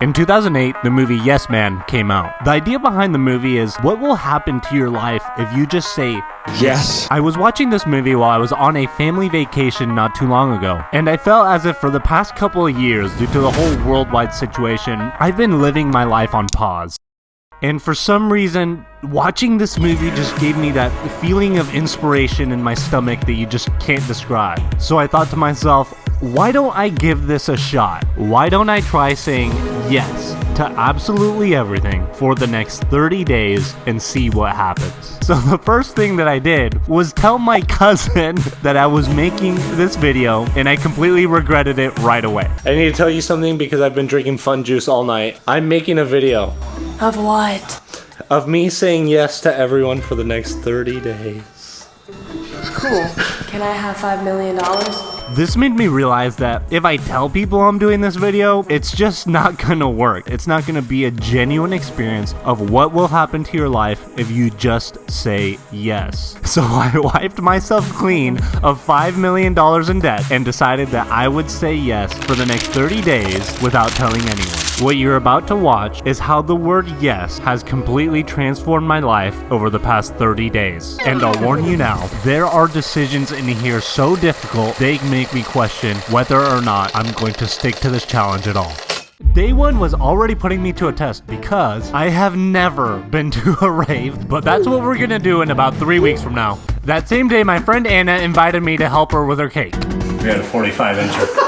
In 2008, the movie Yes Man came out. The idea behind the movie is what will happen to your life if you just say yes. I was watching this movie while I was on a family vacation not too long ago, and I felt as if for the past couple of years, due to the whole worldwide situation, I've been living my life on pause. And for some reason, watching this movie just gave me that feeling of inspiration in my stomach that you just can't describe. So I thought to myself, why don't I give this a shot? Why don't I try saying yes to absolutely everything for the next 30 days and see what happens? So the first thing that I did was tell my cousin that I was making this video, and I completely regretted it right away. I need to tell you something because I've been drinking fun juice all night. I'm making a video. Of what? Of me saying yes to everyone for the next 30 days. Cool. Can I have $5 million? This made me realize that if I tell people I'm doing this video, it's just not gonna work. It's not gonna be a genuine experience of what will happen to your life if you just say yes. So I wiped myself clean of $5 million in debt and decided that I would say yes for the next 30 days without telling anyone. What you're about to watch is how the word yes has completely transformed my life over the past 30 days. And I'll warn you now, there are decisions in here so difficult, they make me question whether or not I'm going to stick to this challenge at all. Day one was already putting me to a test because I have never been to a rave, but that's what we're gonna do in about 3 weeks from now. That same day, my friend Anna invited me to help her with her cake. We had a 45-incher.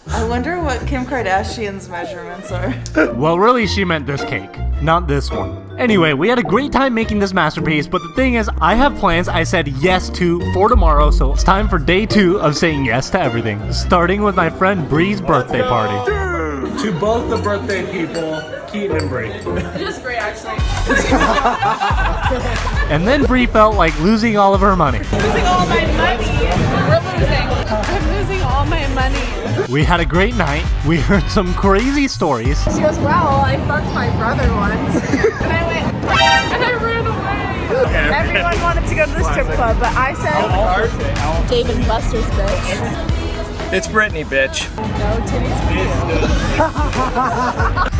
I wonder what Kim Kardashian's measurements are. Well, really, she meant this cake, not this one. Anyway, we had a great time making this masterpiece, but the thing is, I have plans I said yes to for tomorrow, so it's time for day 2 of saying yes to everything. Starting with my friend Bree's birthday party. To both the birthday people, Keaton and Bree. Just Bree, actually. And then Bree felt like losing all of her money. Losing all my money. We're losing. I'm losing all my money. We had a great night. We heard some crazy stories. She goes, well, I fucked my brother once. And I went, and I ran away. Everyone wanted to go to the strip club, but I said, Dave and Buster's bitch. It's Brittany, bitch. No titties for you.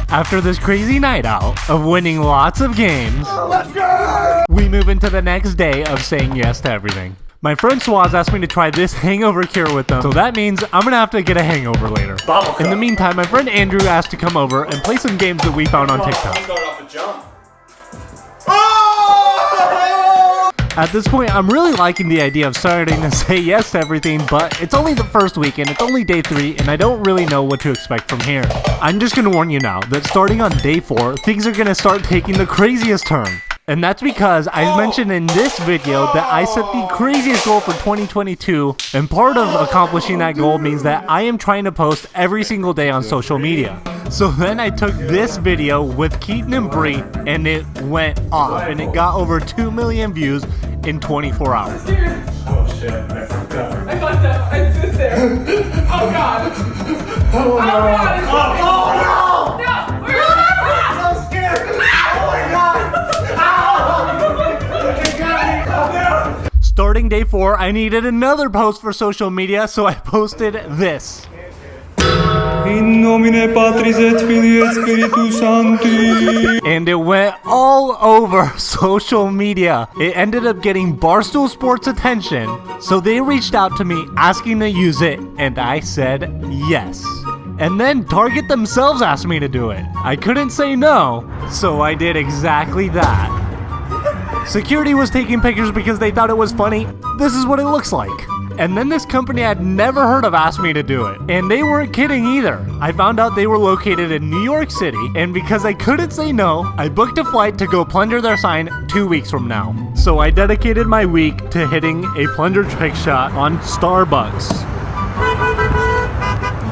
After this crazy night out of winning lots of games, let's go! We move into the next day of saying yes to everything. My friend Swaz asked me to try this hangover cure with them, so that means I'm gonna have to get a hangover later. In the meantime, my friend Andrew asked to come over and play some games that we found on TikTok. At this point, I'm really liking the idea of starting to say yes to everything, but it's only the first week and it's only day 3 and I don't really know what to expect from here. I'm just gonna warn you now that starting on day 4, things are gonna start taking the craziest turn. And that's because I mentioned in this video that I set the craziest goal for 2022, and part of accomplishing that goal means that I am trying to post every single day on social media. So then I took this video with Keaton and Bree and it went off and it got over 2 million views in 24 hours. Oh shit, I fucked up. I fucked up, I sit there. Oh god. Oh god. Oh no! No! I'm so scared! Oh my god! Starting day 4, I needed another post for social media, so I posted this. In nomine Patris et Filii et Spiritus Sancti. And it went all over social media. It ended up getting Barstool Sports' attention, so they reached out to me asking to use it, and I said yes. And then Target themselves asked me to do it. I couldn't say no, so I did exactly that. Security was taking pictures because they thought it was funny. This is what it looks like. And then this company I'd never heard of asked me to do it. And they weren't kidding either. I found out they were located in New York City, and because I couldn't say no, I booked a flight to go plunger their sign 2 weeks from now. So I dedicated my week to hitting a plunger trick shot on Starbucks,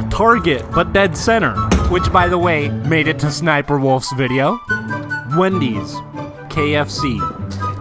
Target, but dead center, which by the way, made it to Sniper Wolf's video, Wendy's, KFC.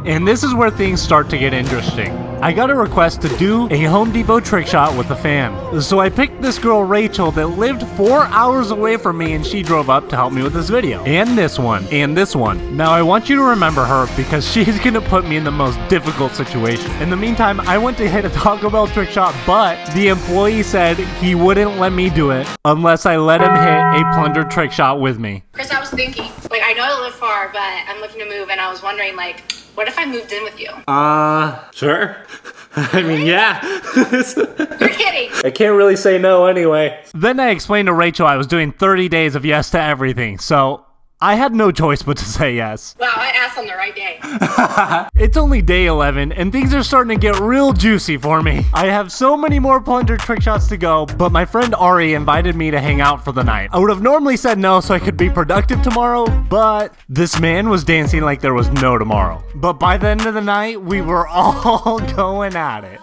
And this is where things start to get interesting. I got a request to do a Home Depot trick shot with a fan. So I picked this girl Rachel that lived 4 hours away from me, and she drove up to help me with this video. And this one. And this one. Now I want you to remember her because she's gonna put me in the most difficult situation. In the meantime, I went to hit a Taco Bell trick shot, but the employee said he wouldn't let me do it unless I let him hit a plunger trick shot with me. Chris, I was thinking, like, I know I live far, but I'm looking to move, and I was wondering, like, what if I moved in with you? Sure. I mean, yeah. You're kidding. I can't really say no anyway. Then I explained to Rachel I was doing 30 days of yes to everything, so I had no choice but to say yes. Wow, I asked on the right day. It's only day 11, and things are starting to get real juicy for me. I have so many more plunger trick shots to go, but my friend Ari invited me to hang out for the night. I would have normally said no so I could be productive tomorrow, but this man was dancing like there was no tomorrow. But by the end of the night, we were all going at it.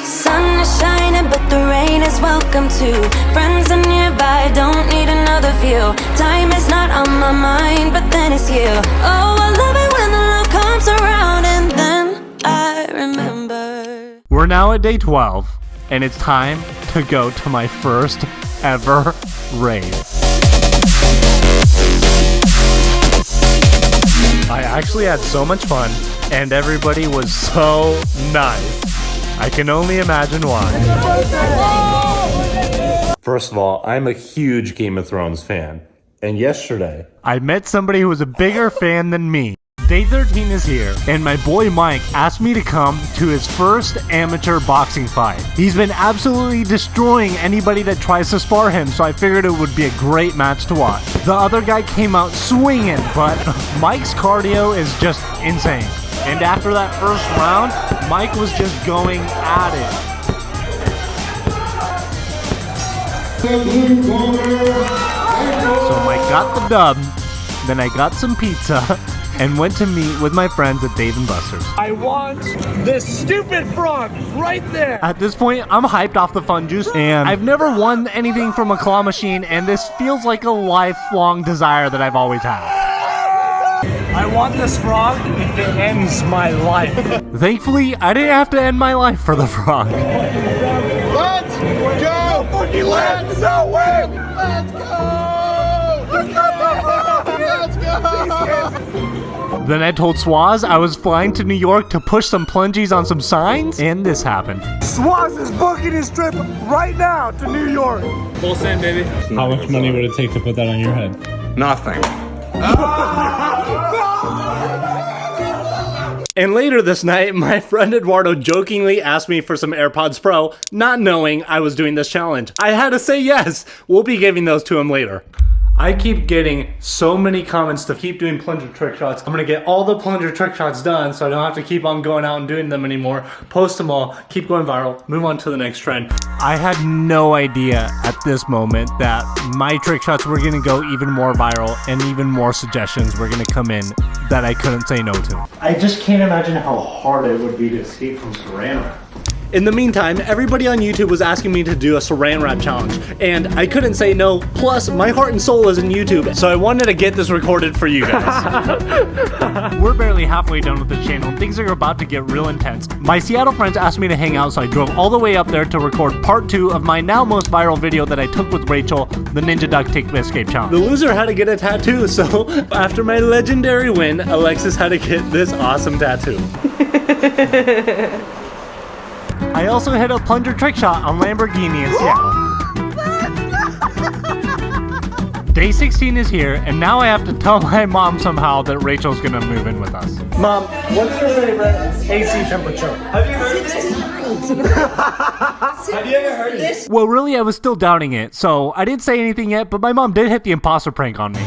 Sun is shining, but the rain is welcome too. Friends are nearby, don't need another view. Time is not on my mind, but then it's you. Oh, I love it when the love comes around, and then I remember. We're now at day 12, and it's time to go to my first ever rave. I actually had so much fun, and everybody was so nice. I can only imagine why. First of all, I'm a huge Game of Thrones fan. And yesterday, I met somebody who was a bigger fan than me. Day 13 is here, and my boy Mike asked me to come to his first amateur boxing fight. He's been absolutely destroying anybody that tries to spar him, so I figured it would be a great match to watch. The other guy came out swinging, but Mike's cardio is just insane. And after that first round, Mike was just going at it. So Mike got the dub, then I got some pizza, and went to meet with my friends at Dave & Buster's. I want this stupid frog right there. At this point, I'm hyped off the fun juice, and I've never won anything from a claw machine, and this feels like a lifelong desire that I've always had. I want this frog if it ends my life. Thankfully, I didn't have to end my life for the frog. Let's go! Let's go! Let's go! Let's go! Then I told Swaz I was flying to New York to push some plungies on some signs, and this happened. Swaz is booking his trip right now to New York. Full send, baby. How much money would it take to put that on your head? Nothing. And later this night, my friend Eduardo jokingly asked me for some AirPods Pro, not knowing I was doing this challenge. I had to say yes. We'll be giving those to him later. I keep getting so many comments to keep doing plunger trick shots. I'm gonna get all the plunger trick shots done so I don't have to keep on going out and doing them anymore. Post them all, keep going viral, move on to the next trend. I had no idea at this moment that my trick shots were gonna go even more viral and even more suggestions were gonna come in that I couldn't say no to. I just can't imagine how hard it would be to escape from saran wrap. In the meantime, everybody on YouTube was asking me to do a saran wrap challenge, and I couldn't say no, plus my heart and soul is in YouTube, so I wanted to get this recorded for you guys. We're barely halfway done with the channel, and things are about to get real intense. My Seattle friends asked me to hang out, so I drove all the way up there to record part 2 of my now most viral video that I took with Rachel, the Ninja Duck Take Escape Challenge. The loser had to get a tattoo, so after my legendary win, Alexis had to get this awesome tattoo. I also hit a plunger trick shot on Lamborghini in Seattle. Day 16 is here, and now I have to tell my mom somehow that Rachel's gonna move in with us. Mom, what's your favorite AC temperature? Have you heard this? Have you ever heard this? Well, really, I was still doubting it, so I didn't say anything yet, but my mom did hit the imposter prank on me.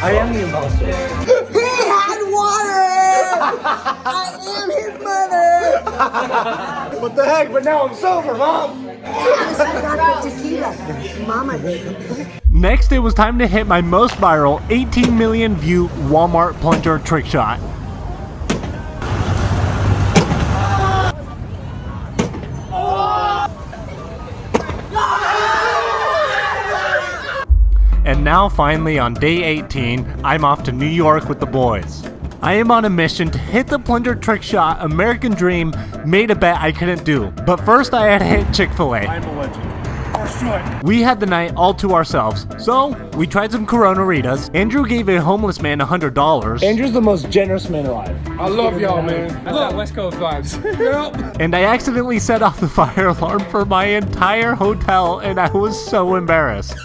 I am the imposter. He had water! I am his mother! What the heck? But now I'm sober, Mom. Yes, I got the tequila. Mama did. Next, it was time to hit my most viral 18 million view Walmart plunger trick shot. And now finally on day 18, I'm off to New York with the boys. I am on a mission to hit the plunger trick shot American Dream made a bet I couldn't do. But first I had to hit Chick-fil-A. I'm a legend. We had the night all to ourselves, so we tried some Corona-ritas. Andrew gave a homeless man $100. Andrew's the most generous man alive. I love y'all, man. That's that West Coast vibes. Yep. And I accidentally set off the fire alarm for my entire hotel, and I was so embarrassed.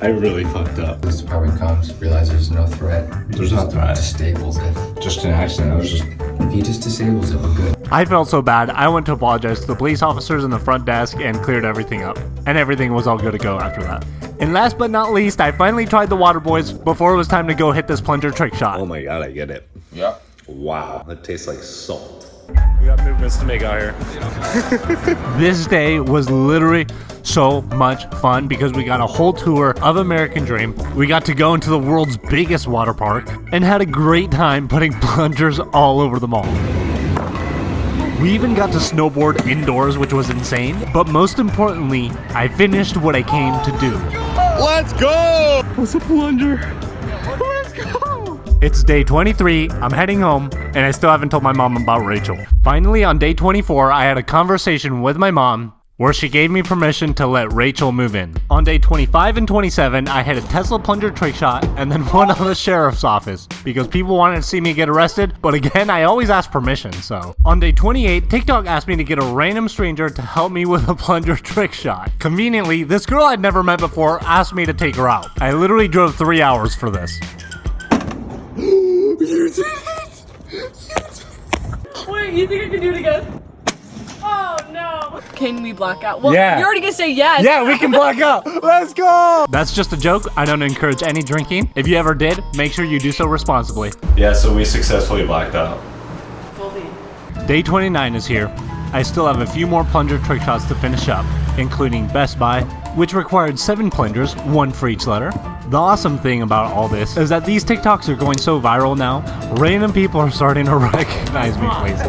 I really fucked up. Police department comes, realize there's no threat. There's no threat. Disables it. Just an accident. I was just... If he just disables it, we're good. I felt so bad, I went to apologize to the police officers in the front desk and cleared everything up. And everything was all good to go after that. And last but not least, I finally tried the water boys before it was time to go hit this plunger trick shot. Oh my god, I get it. Yep. Wow, that tastes like salt. We got movements to make out here. This day was literally so much fun because we got a whole tour of American Dream. We got to go into the world's biggest water park and had a great time putting plungers all over the mall. We even got to snowboard indoors, which was insane. But most importantly, I finished what I came to do. Let's go! What's a plunger? Let's go! It's day 23, I'm heading home, and I still haven't told my mom about Rachel. Finally, on day 24, I had a conversation with my mom where she gave me permission to let Rachel move in. On day 25 and 27, I had a Tesla plunger trick shot and then one on the sheriff's office because people wanted to see me get arrested, but again, I always ask permission, so. On day 28, TikTok asked me to get a random stranger to help me with a plunger trick shot. Conveniently, this girl I'd never met before asked me to take her out. I literally drove 3 hours for this. You did it! Wait, you think I can do it again? Oh no. Can we black out? Well, Yeah. you're already gonna say yes. Yeah, we can black out. Let's go. That's just a joke. I don't encourage any drinking. If you ever did, make sure you do so responsibly. Yeah, so we successfully blacked out. Fully. Day 29 is here. I still have a few more plunger trick shots to finish up, including Best Buy, which required 7 plungers, 1 for each letter. The awesome thing about all this is that these TikToks are going so viral now, random people are starting to recognize me places.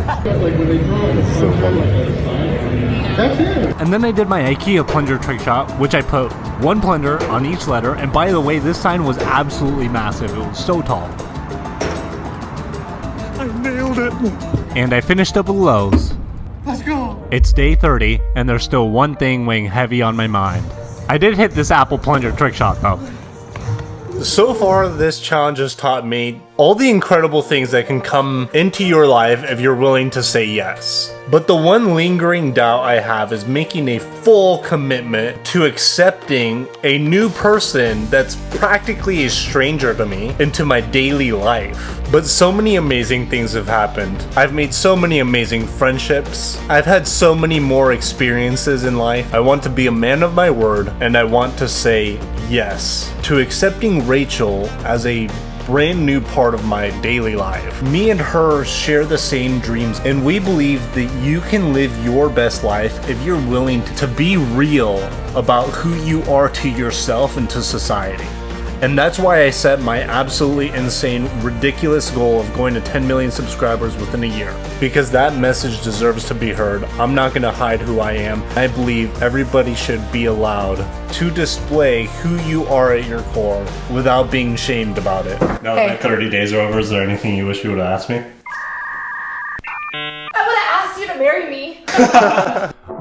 And then I did my IKEA plunger trick shot, which I put 1 plunger on each letter, and by the way, this sign was absolutely massive. It was so tall. I nailed it. And I finished up with Lowe's. Let's go! It's day 30, and there's still one thing weighing heavy on my mind. I did hit this apple plunger trick shot though. So far, this challenge has taught me all the incredible things that can come into your life if you're willing to say yes. But the one lingering doubt I have is making a full commitment to accepting a new person that's practically a stranger to me into my daily life. But so many amazing things have happened. I've made so many amazing friendships. I've had so many more experiences in life. I want to be a man of my word, and I want to say yes to accepting Rachel as a brand new part of my daily life. Me and her share the same dreams, and we believe that you can live your best life if you're willing to be real about who you are to yourself and to society. And that's why I set my absolutely insane, ridiculous goal of going to 10 million subscribers within a year. Because that message deserves to be heard. I'm not gonna hide who I am. I believe everybody should be allowed to display who you are at your core without being shamed about it. Now that my 30 days are over, is there anything you wish you would have asked me? I would have asked you to marry me.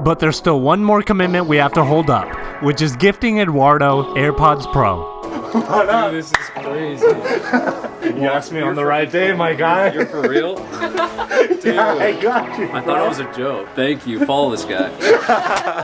But there's still one more commitment we have to hold up, which is gifting Eduardo AirPods Pro. Dude, this is crazy. You asked me on the right day, my guy. You're for real? Dude, Yeah, I got you. I thought it was a joke. Thank you. Follow this guy.